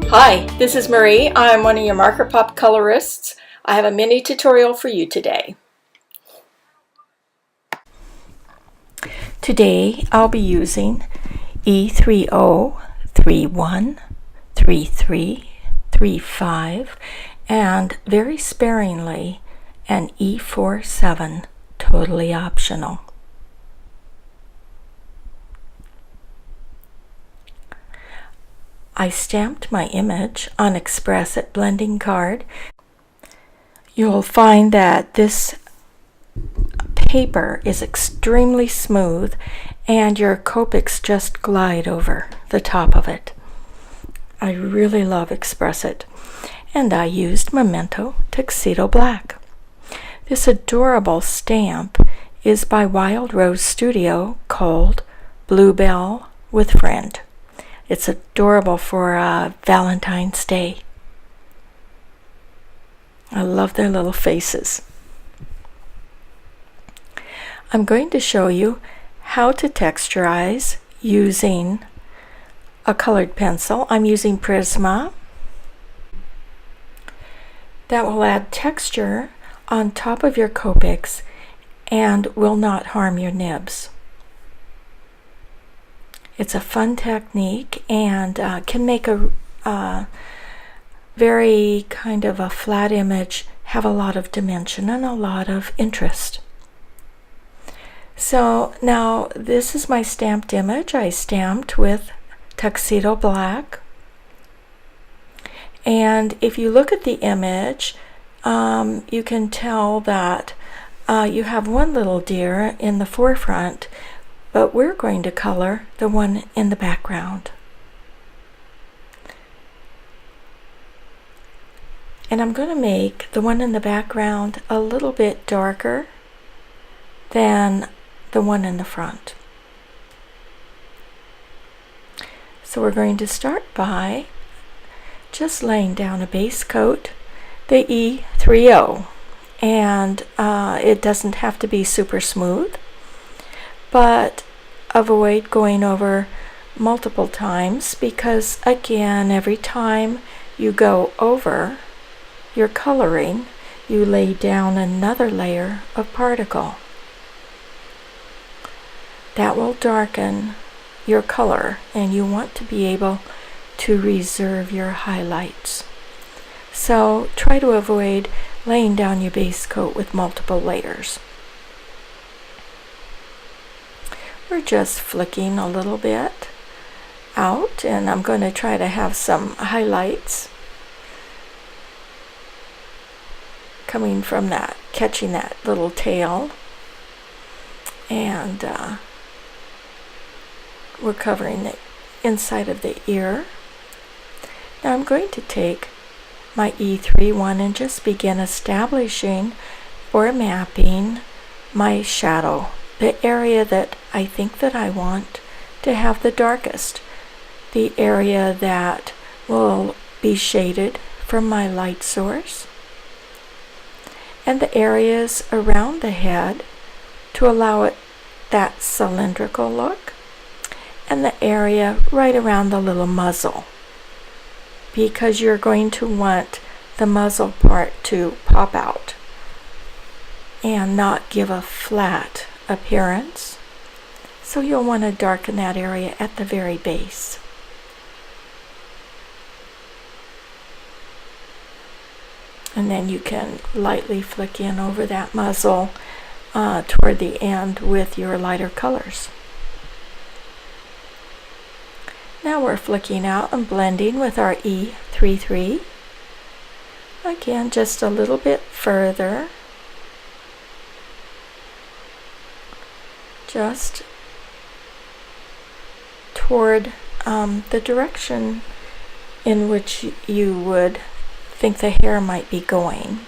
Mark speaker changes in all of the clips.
Speaker 1: Hi, this is Marie. I'm one of your marker pop colorists. I have a mini tutorial for you today. Today I'll be using E30, 31, 33, 35, and very sparingly an E47, totally optional. I stamped my image on Express at blending card. You'll find that this paper is extremely smooth and your Copics just glide over the top of it. I really love Express It, and I used Memento Tuxedo Black. This adorable stamp is by Wild Rose Studio called Bluebell with Friend. It's adorable for Valentine's Day. I love their little faces. I'm going to show you how to texturize using a colored pencil. I'm using Prisma. That will add texture on top of your Copics and will not harm your nibs. It's a fun technique and can make a very kind of a flat image have a lot of dimension and a lot of interest. So now this is my stamped image. I stamped with Tuxedo Black. And if you look at the image, you can tell that you have one little deer in the forefront, but we're going to color the one in the background. And I'm going to make the one in the background a little bit darker than the one in the front. So we're going to start by just laying down a base coat, the E30, and it doesn't have to be super smooth, but avoid going over multiple times because, again, every time you go over your coloring, you lay down another layer of particle. That will darken your color, and you want to be able to reserve your highlights. So try to avoid laying down your base coat with multiple layers. We're just flicking a little bit out, and I'm going to try to have some highlights coming from that, catching that little tail, and we're covering the inside of the ear. Now I'm going to take my E31 and just begin establishing or mapping my shadow, the area that I think that I want to have the darkest, the area that will be shaded from my light source, and the areas around the head to allow it that cylindrical look, and the area right around the little muzzle, because you're going to want the muzzle part to pop out and not give a flat appearance. So you'll want to darken that area at the very base. And then you can lightly flick in over that muzzle toward the end with your lighter colors. Now we're flicking out and blending with our E33. Again, just a little bit further. Just toward the direction in which you would think the hair might be going.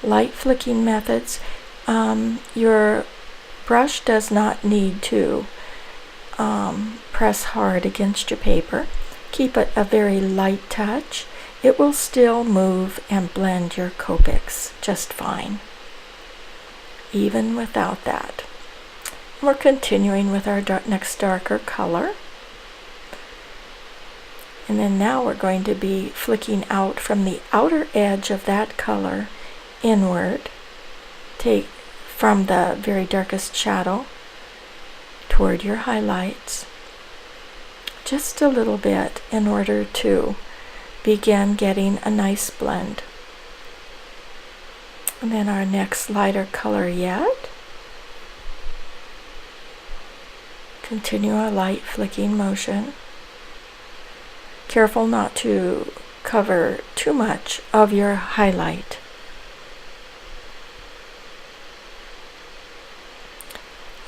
Speaker 1: Light flicking methods. Your brush does not need to press hard against your paper. Keep it a very light touch. It will still move and blend your Copics just fine, even without that. We're continuing with our next darker color. And then now we're going to be flicking out from the outer edge of that color inward. Take from the very darkest shadow toward your highlights. Just a little bit in order to begin getting a nice blend. And then our next lighter color yet. Continue a light flicking motion. Careful not to cover too much of your highlight.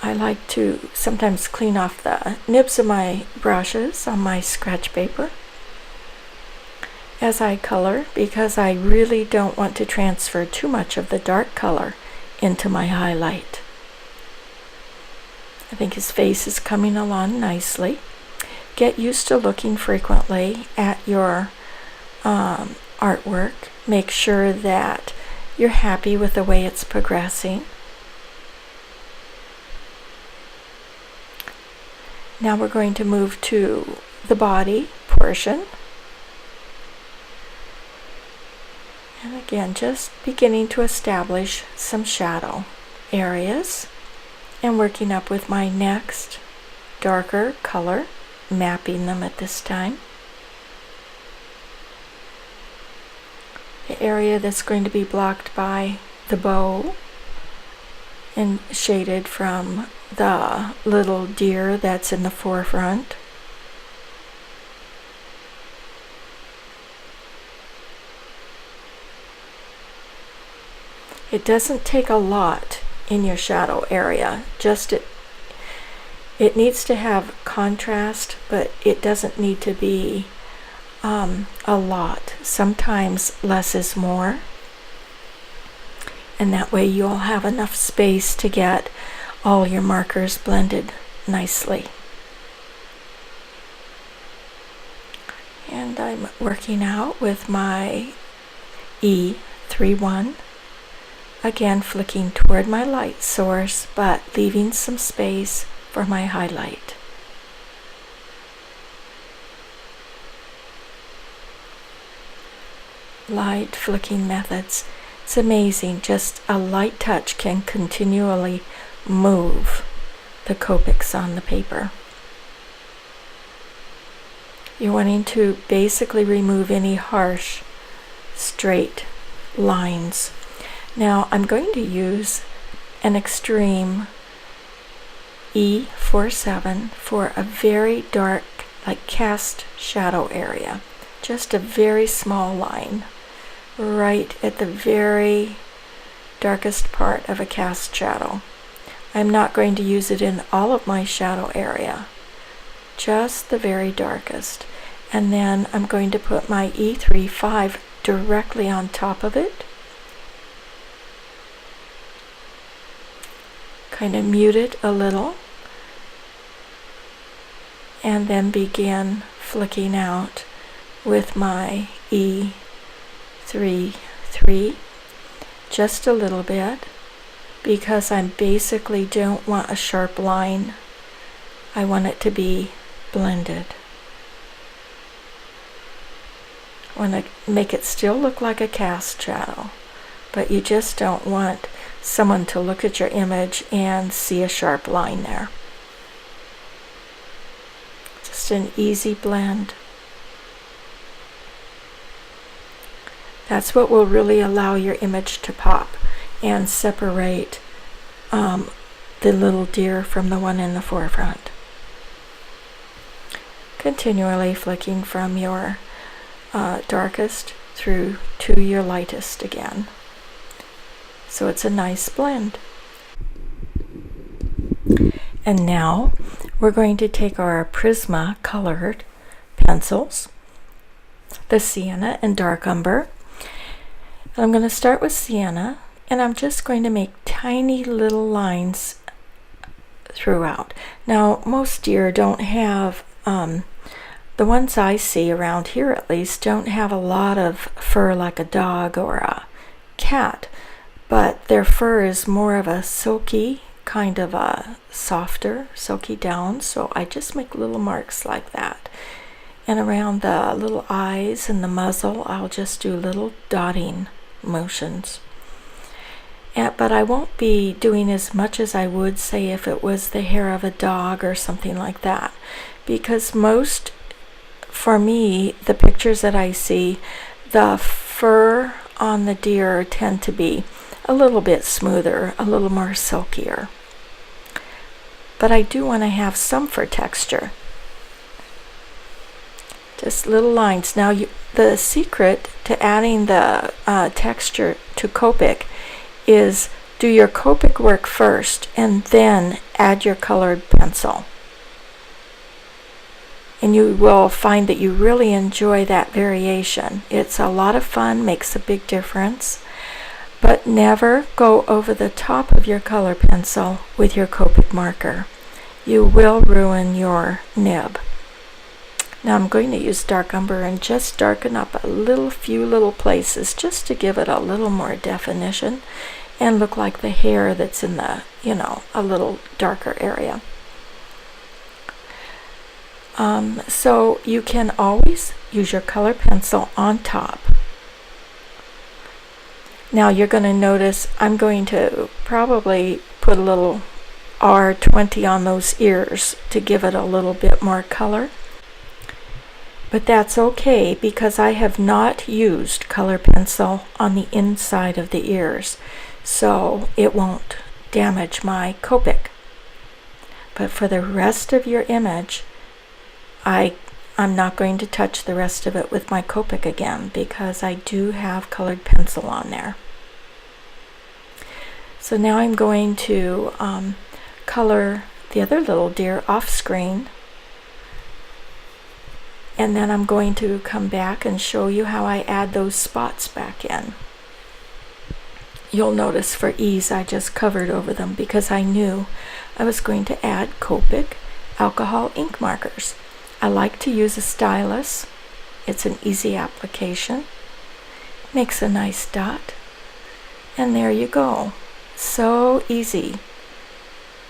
Speaker 1: I like to sometimes clean off the nibs of my brushes on my scratch paper as I color, because I really don't want to transfer too much of the dark color into my highlight. I think his face is coming along nicely. Get used to looking frequently at your artwork. Make sure that you're happy with the way it's progressing. Now we're going to move to the body portion. And again, just beginning to establish some shadow areas and working up with my next darker color, mapping them at this time. The area that's going to be blocked by the bow and shaded from the little deer that's in the forefront. It doesn't take a lot in your shadow area, just it needs to have contrast, but it doesn't need to be a lot. Sometimes less is more, and that way you'll have enough space to get all your markers blended nicely. And I'm working out with my E31, again flicking toward my light source but leaving some space for my highlight. Light flicking methods. It's amazing, just a light touch can continually move the Copics on the paper. You're wanting to basically remove any harsh, straight lines. Now I'm going to use an extreme E47 for a very dark, like cast shadow area. Just a very small line right at the very darkest part of a cast shadow. I'm not going to use it in all of my shadow area, just the very darkest. And then I'm going to put my E35 directly on top of it. Kind of mute it a little. And then begin flicking out with my E33 just a little bit, because I basically don't want a sharp line. I want it to be blended. I want to make it still look like a cast shadow, but you just don't want someone to look at your image and see a sharp line there. Just an easy blend. That's what will really allow your image to pop and separate the little deer from the one in the forefront. Continually flicking from your darkest through to your lightest again. So it's a nice blend. And now we're going to take our Prisma colored pencils, the Sienna and Dark Umber. I'm going to start with Sienna, and I'm just going to make tiny little lines throughout. Now, most deer don't have, the ones I see around here at least, don't have a lot of fur like a dog or a cat, but their fur is more of a silky, kind of a softer, silky down, so I just make little marks like that. And around the little eyes and the muzzle, I'll just do little dotting motions. But I won't be doing as much as I would, say, if it was the hair of a dog or something like that. Because for me, the pictures that I see, the fur on the deer tend to be a little bit smoother, a little more silkier. But I do want to have some fur texture. Just little lines. Now, the secret to adding the texture to Copic is do your Copic work first and then add your colored pencil. And you will find that you really enjoy that variation. It's a lot of fun, makes a big difference. But never go over the top of your color pencil with your Copic marker. You will ruin your nib. Now I'm going to use dark umber and just darken up a few little places just to give it a little more definition and look like the hair that's in the, a little darker area. So you can always use your color pencil on top. Now you're going to notice I'm going to probably put a little R20 on those ears to give it a little bit more color. But that's okay because I have not used color pencil on the inside of the ears, so it won't damage my Copic. But for the rest of your image, I'm not going to touch the rest of it with my Copic again because I do have colored pencil on there. So now I'm going to color the other little deer off screen. And then I'm going to come back and show you how I add those spots back in. You'll notice for ease I just covered over them because I knew I was going to add Copic alcohol ink markers. I like to use a stylus. It's an easy application. Makes a nice dot. And there you go. So easy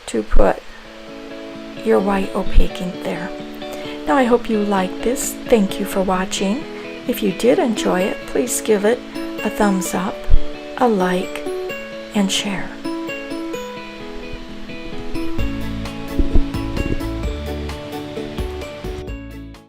Speaker 1: to put your white opaque ink there. Now I hope you liked this. Thank you for watching. If you did enjoy it, please give it a thumbs up, a like, and share.